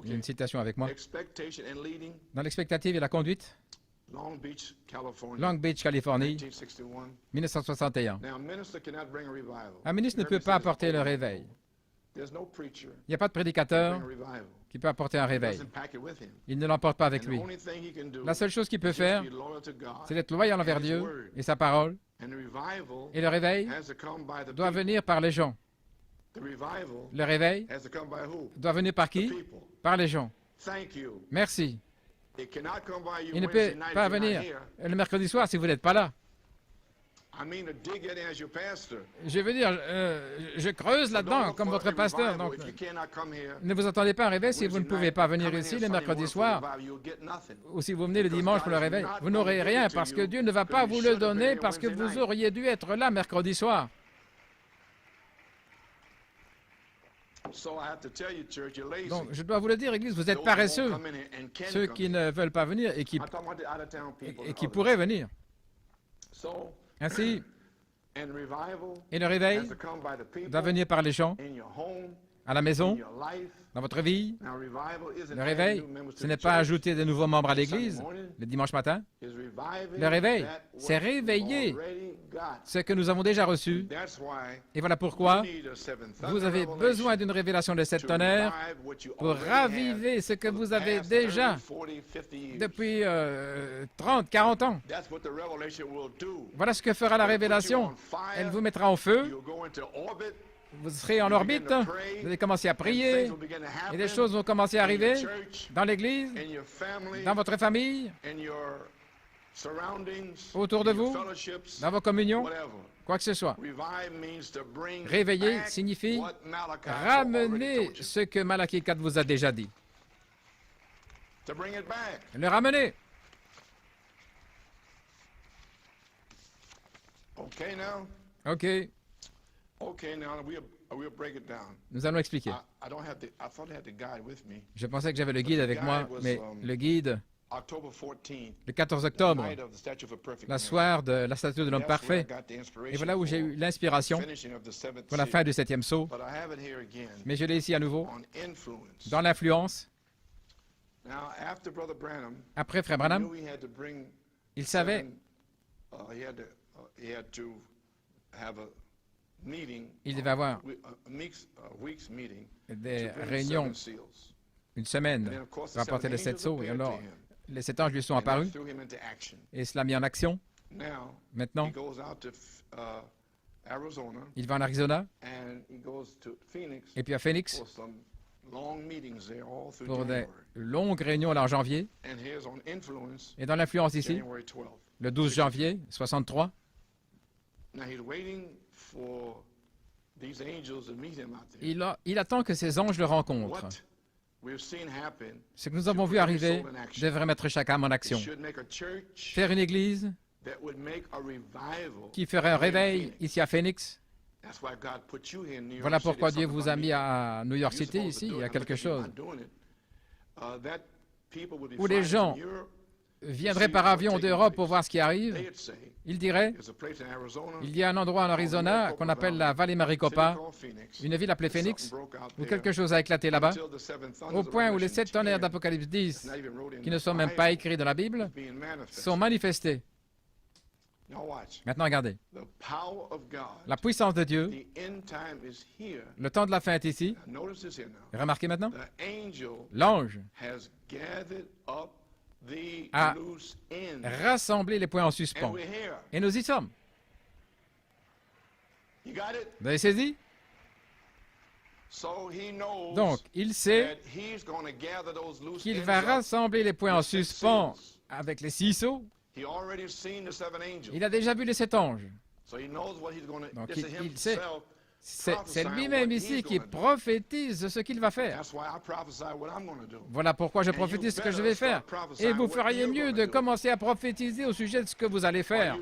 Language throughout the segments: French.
J'ai une citation avec moi. Dans l'expectative et la conduite, Long Beach, Californie, 1961. Un ministre ne peut pas apporter le réveil. Il n'y a pas de prédicateur qui peut apporter un réveil. Il ne l'emporte pas avec lui. La seule chose qu'il peut faire, c'est d'être loyal envers Dieu et sa parole. Et le réveil doit venir par les gens. Le réveil doit venir par qui? Par les gens. Merci. Il ne peut pas venir le mercredi soir si vous n'êtes pas là. Je veux dire, je creuse là-dedans comme votre pasteur. Donc, ne vous attendez pas à un réveil si vous ne pouvez pas venir ici le mercredi soir ou si vous venez le dimanche pour le réveil. Vous n'aurez rien parce que Dieu ne va pas vous le donner parce que vous auriez dû être là mercredi soir. Donc, je dois vous le dire, Église, vous êtes paresseux, ceux qui ne veulent pas venir et qui pourraient venir. Ainsi, et le réveil doit venir par les gens, à la maison, dans votre vie. Le réveil, ce n'est pas ajouter de nouveaux membres à l'Église le dimanche matin. Le réveil, c'est réveiller ce que nous avons déjà reçu. Et voilà pourquoi vous avez besoin d'une révélation de 7 tonnerres pour raviver ce que vous avez déjà depuis 30, 40 ans. Voilà ce que fera la révélation. Elle vous mettra en feu. Vous serez en orbite, vous allez commencer à prier, et des choses vont commencer à arriver dans l'Église, dans votre famille, autour de vous, dans vos communions, quoi que ce soit. Réveiller signifie ramener ce que Malachie 4 vous a déjà dit. Le ramener. OK. Nous allons expliquer. Je pensais que j'avais le guide avec moi, mais le guide, le 14 octobre, la soirée de la statue de l'homme parfait, et voilà où j'ai eu l'inspiration pour la fin du 7e saut, mais je l'ai ici à nouveau, dans l'influence. Après Frère Branham, il savait il devait avoir des réunions, une semaine, pour apporter les 7 sceaux. Et alors, les 7 anges lui sont apparus et cela mis en action. Maintenant, il va en Arizona et puis à Phoenix pour des longues réunions là en janvier. Et dans l'influence ici, le 12 janvier 63, il attend que ces anges le rencontrent. Ce que nous avons vu arriver devrait mettre chaque âme en action. Faire une église qui ferait un réveil ici à Phoenix. Voilà pourquoi Dieu vous a mis à New York City, ici. Il y a quelque chose où les gens viendraient par avion d'Europe pour voir ce qui arrive. Ils diraient, il y a un endroit en Arizona qu'on appelle la Vallée Maricopa, une ville appelée Phoenix, où quelque chose a éclaté là-bas, au point où les 7 tonnerres d'Apocalypse 10, qui ne sont même pas écrits dans la Bible, sont manifestés. Maintenant, regardez. La puissance de Dieu, le temps de la fin est ici. Remarquez maintenant, l'ange a rassemblé les points en suspens. Et nous y sommes. Vous avez saisi? Donc, il sait qu'il va rassembler les points en suspens avec les 6 sceaux. Il a déjà vu les 7 anges. Donc, il sait. C'est lui-même ici qui prophétise ce qu'il va faire. Voilà pourquoi je prophétise ce que je vais faire. Et vous feriez mieux de commencer à prophétiser au sujet de ce que vous allez faire.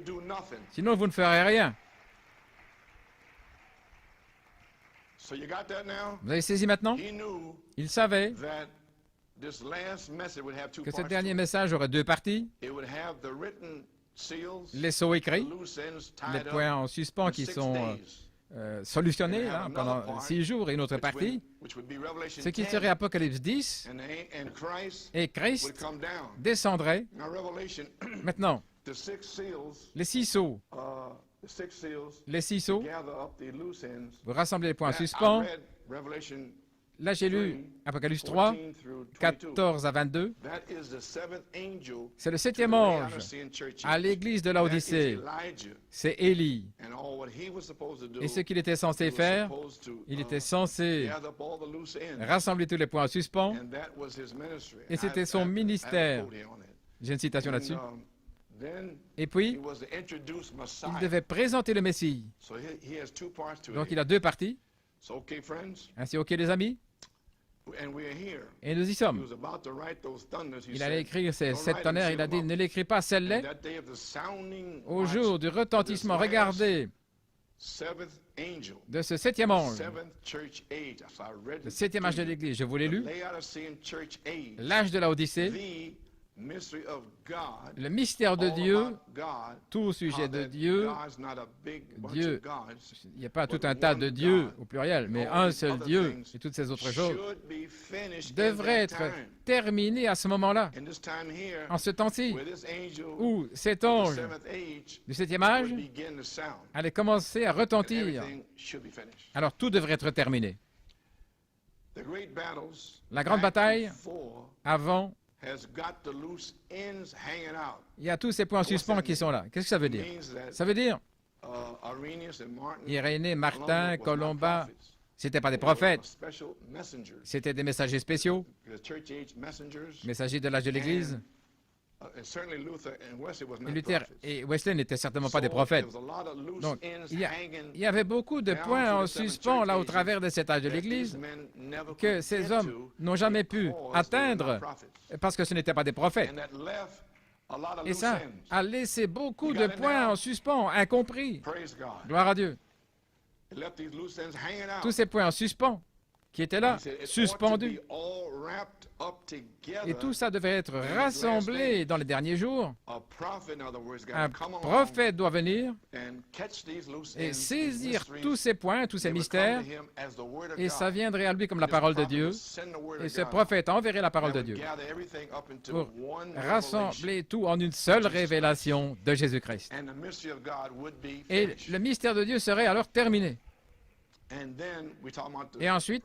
Sinon, vous ne ferez rien. Vous avez saisi maintenant? Il savait que ce dernier message aurait 2 parties. Les sceaux écrits, les points en suspens qui sont solutionné là, pendant 6 jours, et une autre partie, ce qui serait Apocalypse 10, et Christ descendrait. Maintenant, les 6 sceaux, vous rassemblez les points en suspens. Là, j'ai lu Apocalypse 3, 14 à 22. C'est le 7e ange à l'église de Laodicée. C'est Élie. Et ce qu'il était censé faire, il était censé rassembler tous les points en suspens. Et c'était son ministère. J'ai une citation là-dessus. Et puis, il devait présenter le Messie. Donc, il a 2 parties. Ainsi, OK, les amis? Et nous y sommes. Il allait écrire ces 7 tonnerres. Il a dit, ne l'écris pas celle-là. Au jour du retentissement, regardez, de ce 7e ange, le 7e âge de l'Église, je vous l'ai lu, l'âge de l'Odyssée, le mystère de Dieu, tout au sujet de Dieu, Dieu, il n'y a pas tout un tas de dieux au pluriel, mais un seul Dieu et toutes ces autres choses, devrait être terminé à ce moment-là, en ce temps-ci, où cet ange du 7e âge allait commencer à retentir. Alors tout devrait être terminé. La grande bataille, avant, il y a tous ces points en suspens qui sont là. Qu'est-ce que ça veut dire? Ça veut dire Irénée, Martin, Colomba, ce n'étaient pas des prophètes, c'était des messagers spéciaux, messagers de l'âge de l'Église. Et Luther et Wesley n'étaient certainement pas des prophètes. Donc, il y avait beaucoup de points en suspens là au travers de cet âge de l'Église que ces hommes n'ont jamais pu atteindre parce que ce n'étaient pas des prophètes. Et ça a laissé beaucoup de points en suspens, incompris. Gloire à Dieu. Tous ces points en suspens qui étaient là, suspendus. Et tout ça devait être rassemblé dans les derniers jours. Un prophète doit venir et saisir tous ces points, tous ces mystères, et ça viendrait à lui comme la parole de Dieu. Et ce prophète enverrait la parole de Dieu pour rassembler tout en une seule révélation de Jésus-Christ. Et le mystère de Dieu serait alors terminé. Et ensuite,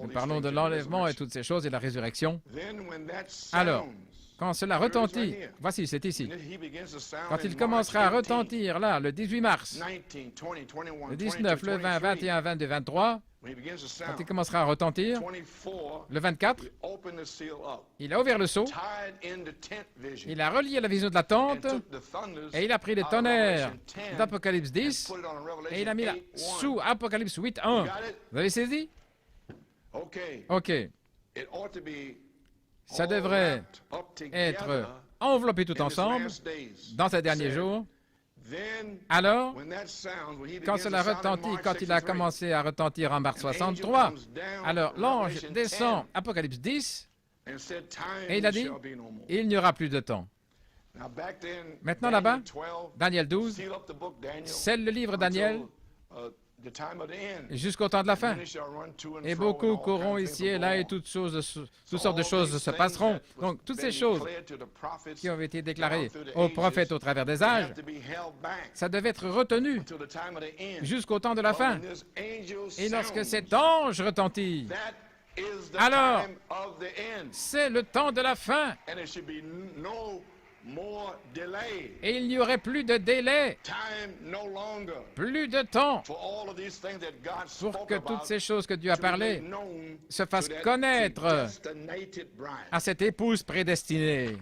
nous parlons de l'enlèvement et toutes ces choses et la résurrection. Alors, quand cela retentit, voici, c'est ici. Quand il commencera à retentir, là, le 18 mars, le 19, le 20, 21, 22, 23, quand il commencera à retentir, le 24, il a ouvert le sceau, il a relié la vision de la tente, et il a pris les tonnerres d'Apocalypse 10, et il a mis là sous Apocalypse 8, 1. Vous avez saisi? OK. Ça devrait être enveloppé tout ensemble dans ces derniers jours. Alors, quand cela retentit, quand il a commencé à retentir en mars 63, alors l'ange descend, Apocalypse 10, et il a dit, il n'y aura plus de temps. Maintenant là-bas, Daniel 12, scelle le livre Daniel jusqu'au temps de la fin. Et beaucoup courront ici et là et toutes sortes de choses se passeront. Donc, toutes ces choses qui ont été déclarées aux prophètes au travers des âges, ça devait être retenu jusqu'au temps de la fin. Et lorsque cet ange retentit, alors, c'est le temps de la fin. Et il n'y aurait plus de délai, plus de temps pour que toutes ces choses que Dieu a parlé se fassent connaître à cette épouse prédestinée.